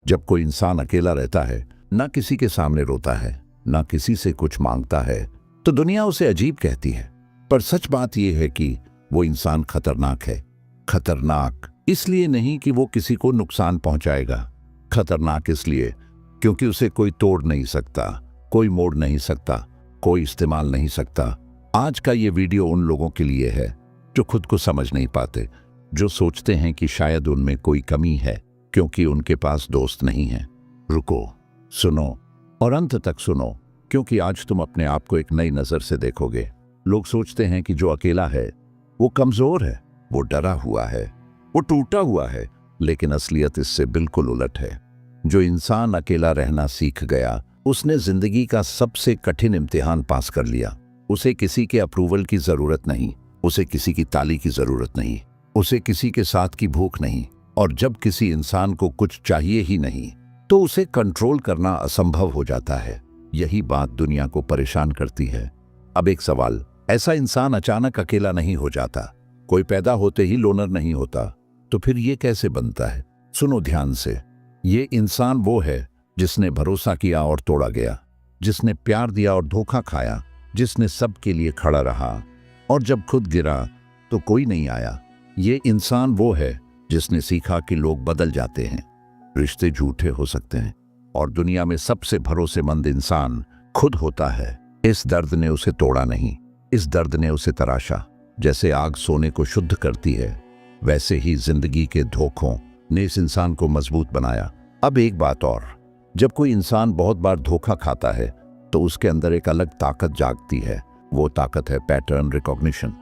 जब कोई इंसान अकेला रहता है, ना किसी के सामने रोता है, ना किसी से कुछ मांगता है, तो दुनिया उसे अजीब कहती है। पर सच बात यह है कि वो इंसान खतरनाक है। खतरनाक इसलिए नहीं कि वो किसी को नुकसान पहुंचाएगा, खतरनाक इसलिए क्योंकि उसे कोई तोड़ नहीं सकता, कोई मोड़ नहीं सकता, कोई इस्तेमाल नहीं सकता। आज का ये वीडियो उन लोगों के लिए है जो खुद को समझ नहीं पाते, जो सोचते हैं कि शायद उनमें कोई कमी है क्योंकि उनके पास दोस्त नहीं है। रुको, सुनो और अंत तक सुनो, क्योंकि आज तुम अपने आप को एक नई नजर से देखोगे। लोग सोचते हैं कि जो अकेला है वो कमजोर है, वो डरा हुआ है, वो टूटा हुआ है, लेकिन असलियत इससे बिल्कुल उलट है। जो इंसान अकेला रहना सीख गया, उसने जिंदगी का सबसे कठिन इम्तिहान पास कर लिया। उसे किसी के अप्रूवल की जरूरत नहीं, उसे किसी की ताली की जरूरत नहीं, उसे किसी के साथ की भूख नहीं। और जब किसी इंसान को कुछ चाहिए ही नहीं, तो उसे कंट्रोल करना असंभव हो जाता है। यही बात दुनिया को परेशान करती है। अब एक सवाल, ऐसा इंसान अचानक अकेला नहीं हो जाता, कोई पैदा होते ही लोनर नहीं होता, तो फिर ये कैसे बनता है? सुनो ध्यान से। ये इंसान वो है जिसने भरोसा किया और तोड़ा गया, जिसने प्यार दिया और धोखा खाया, जिसने सबके लिए खड़ा रहा और जब खुद गिरा तो कोई नहीं आया। ये इंसान वो है जिसने सीखा कि लोग बदल जाते हैं, रिश्ते झूठे हो सकते हैं और दुनिया में सबसे भरोसेमंद इंसान खुद होता है। इस दर्द ने उसे तोड़ा नहीं, इस दर्द ने उसे तराशा। जैसे आग सोने को शुद्ध करती है, वैसे ही जिंदगी के धोखों ने इस इंसान को मजबूत बनाया। अब एक बात और, जब कोई इंसान बहुत बार धोखा खाता है तो उसके अंदर एक अलग ताकत जागती है। वो ताकत है पैटर्न रिकॉग्निशन।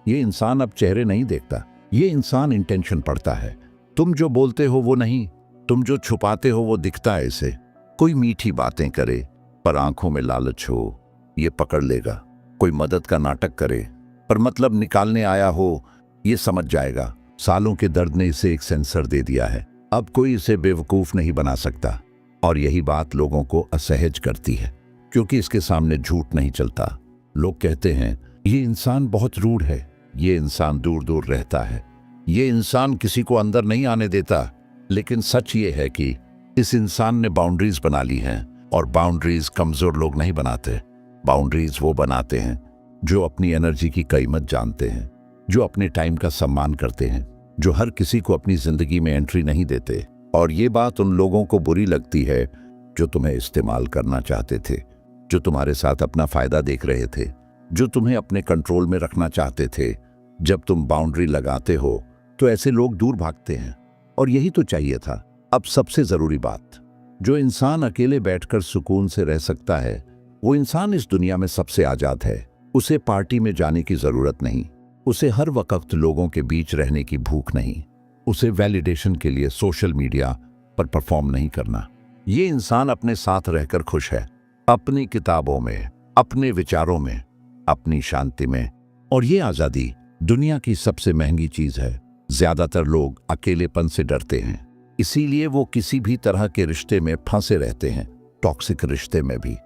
ये इंसान अब चेहरे नहीं देखता, ये इंसान इंटेंशन पढ़ता है। तुम जो बोलते हो वो नहीं, तुम जो छुपाते हो वो दिखता है इसे। कोई मीठी बातें करे पर आंखों में लालच हो, ये पकड़ लेगा। कोई मदद का नाटक करे पर मतलब निकालने आया हो, ये समझ जाएगा। सालों के दर्द ने इसे एक सेंसर दे दिया है। अब कोई इसे बेवकूफ नहीं बना सकता। और यही बात लोगों को असहज करती है, क्योंकि इसके सामने झूठ नहीं चलता। लोग कहते हैं ये इंसान बहुत रूड है, ये इंसान दूर दूर रहता है, ये इंसान किसी को अंदर नहीं आने देता। लेकिन सच ये है कि इस इंसान ने बाउंड्रीज बना ली हैं, और बाउंड्रीज कमजोर लोग नहीं बनाते। बाउंड्रीज वो बनाते हैं जो अपनी एनर्जी की कीमत जानते हैं, जो अपने टाइम का सम्मान करते हैं, जो हर किसी को अपनी जिंदगी में एंट्री नहीं देते। और ये बात उन लोगों को बुरी लगती है जो तुम्हें इस्तेमाल करना चाहते थे, जो तुम्हारे साथ अपना फायदा देख रहे थे, जो तुम्हें अपने कंट्रोल में रखना चाहते थे। जब तुम बाउंड्री लगाते हो तो ऐसे लोग दूर भागते हैं, और यही तो चाहिए था। अब सबसे जरूरी बात, जो इंसान अकेले बैठकर सुकून से रह सकता है, वो इंसान इस दुनिया में सबसे आजाद है। उसे पार्टी में जाने की जरूरत नहीं, उसे हर वक्त लोगों के बीच रहने की भूख नहीं, उसे वैलिडेशन के लिए सोशल मीडिया पर परफॉर्म नहीं करना। ये इंसान अपने साथ रहकर खुश है, अपनी किताबों में, अपने विचारों में, अपनी शांति में। और ये आजादी दुनिया की सबसे महंगी चीज है। ज्यादातर लोग अकेलेपन से डरते हैं, इसीलिए वो किसी भी तरह के रिश्ते में फंसे रहते हैं, टॉक्सिक रिश्ते में भी,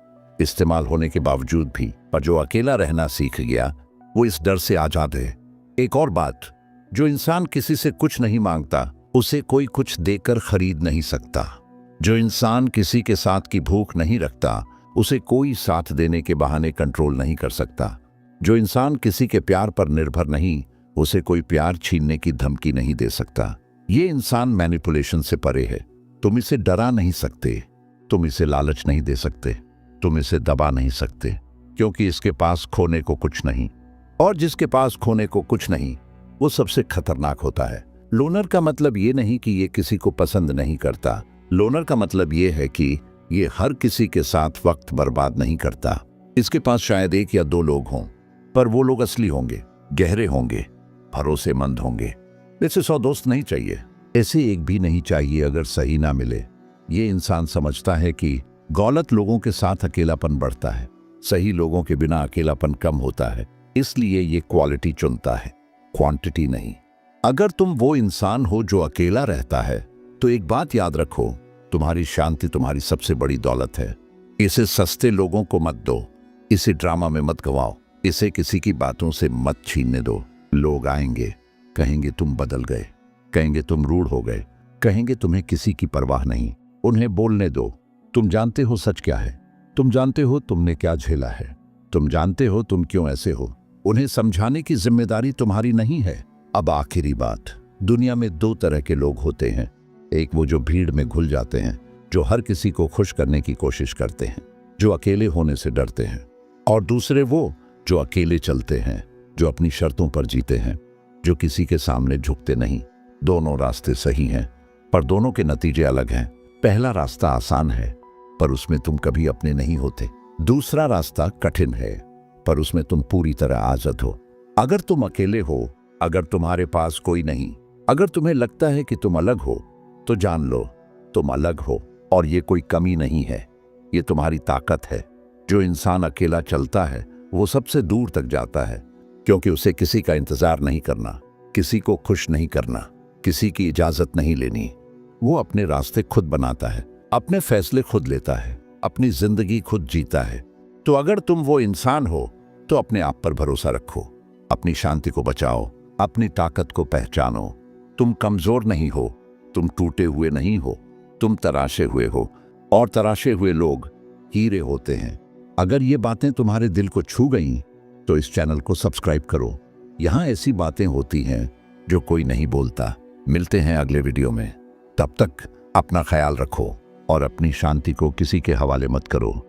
इस्तेमाल होने के बावजूद भी। पर जो अकेला रहना सीख गया वो इस डर से आजाद है। एक और बात, जो इंसान किसी से कुछ नहीं मांगता, उसे कोई कुछ देकर खरीद नहीं सकता। जो इंसान किसी के साथ की भूख नहीं रखता, उसे कोई साथ देने के बहाने कंट्रोल नहीं कर सकता। जो इंसान किसी के प्यार पर निर्भर नहीं, उसे कोई प्यार छीनने की धमकी नहीं दे सकता। ये इंसान मैनिपुलेशन से परे है। तुम इसे डरा नहीं सकते, तुम इसे लालच नहीं दे सकते, तुम इसे दबा नहीं सकते, क्योंकि इसके पास खोने को कुछ नहीं। और जिसके पास खोने को कुछ नहीं, वो सबसे खतरनाक होता है। लोनर का मतलब ये नहीं कि ये किसी को पसंद नहीं करता। लोनर का मतलब ये है कि ये हर किसी के साथ वक्त बर्बाद नहीं करता। इसके पास शायद एक या दो लोग हों, पर वो लोग असली होंगे, गहरे होंगे, भरोसेमंद होंगे। जैसे 100 दोस्त नहीं चाहिए, ऐसे एक भी नहीं चाहिए अगर सही ना मिले। ये इंसान समझता है कि गलत लोगों के साथ अकेलापन बढ़ता है, सही लोगों के बिना अकेलापन कम होता है। इसलिए ये क्वालिटी चुनता है, क्वांटिटी नहीं। अगर तुम वो इंसान हो जो अकेला रहता है, तो एक बात याद रखो, तुम्हारी शांति तुम्हारी सबसे बड़ी दौलत है। इसे सस्ते लोगों को मत दो, इसे ड्रामा में मत गवाओ, इसे किसी की बातों से मत छीनने दो। लोग आएंगे, कहेंगे तुम बदल गए, कहेंगे तुम रूड हो गए, कहेंगे तुम्हें किसी की परवाह नहीं। उन्हें बोलने दो। तुम जानते हो सच क्या है, तुम जानते हो तुमने क्या झेला है, तुम जानते हो तुम क्यों ऐसे हो। उन्हें समझाने की जिम्मेदारी तुम्हारी नहीं है। अब आखिरी बात, दुनिया में दो तरह के लोग होते हैं। एक वो जो भीड़ में घुल जाते हैं, जो हर किसी को खुश करने की कोशिश करते हैं, जो अकेले होने से डरते हैं। और दूसरे वो जो अकेले चलते हैं, जो अपनी शर्तों पर जीते हैं, जो किसी के सामने झुकते नहीं। दोनों रास्ते सही हैं, पर दोनों के नतीजे अलग हैं। पहला रास्ता आसान है, पर उसमें तुम कभी अपने नहीं होते। दूसरा रास्ता कठिन है, पर उसमें तुम पूरी तरह आजाद हो। अगर तुम अकेले हो, अगर तुम्हारे पास कोई नहीं, अगर तुम्हें लगता है कि तुम अलग हो, तो जान लो तुम अलग हो। और ये कोई कमी नहीं है, ये तुम्हारी ताकत है। जो इंसान अकेला चलता है वो सबसे दूर तक जाता है, क्योंकि उसे किसी का इंतजार नहीं करना, किसी को खुश नहीं करना, किसी की इजाजत नहीं लेनी। वो अपने रास्ते खुद बनाता है, अपने फैसले खुद लेता है, अपनी जिंदगी खुद जीता है। तो अगर तुम वो इंसान हो तो अपने आप पर भरोसा रखो, अपनी शांति को बचाओ, अपनी ताकत को पहचानो। तुम कमजोर नहीं हो, तुम टूटे हुए नहीं हो, तुम तराशे हुए हो। और तराशे हुए लोग हीरे होते हैं। अगर ये बातें तुम्हारे दिल को छू गईं तो इस चैनल को सब्सक्राइब करो। यहाँ ऐसी बातें होती हैं जो कोई नहीं बोलता। मिलते हैं अगले वीडियो में। तब तक अपना ख्याल रखो और अपनी शांति को किसी के हवाले मत करो।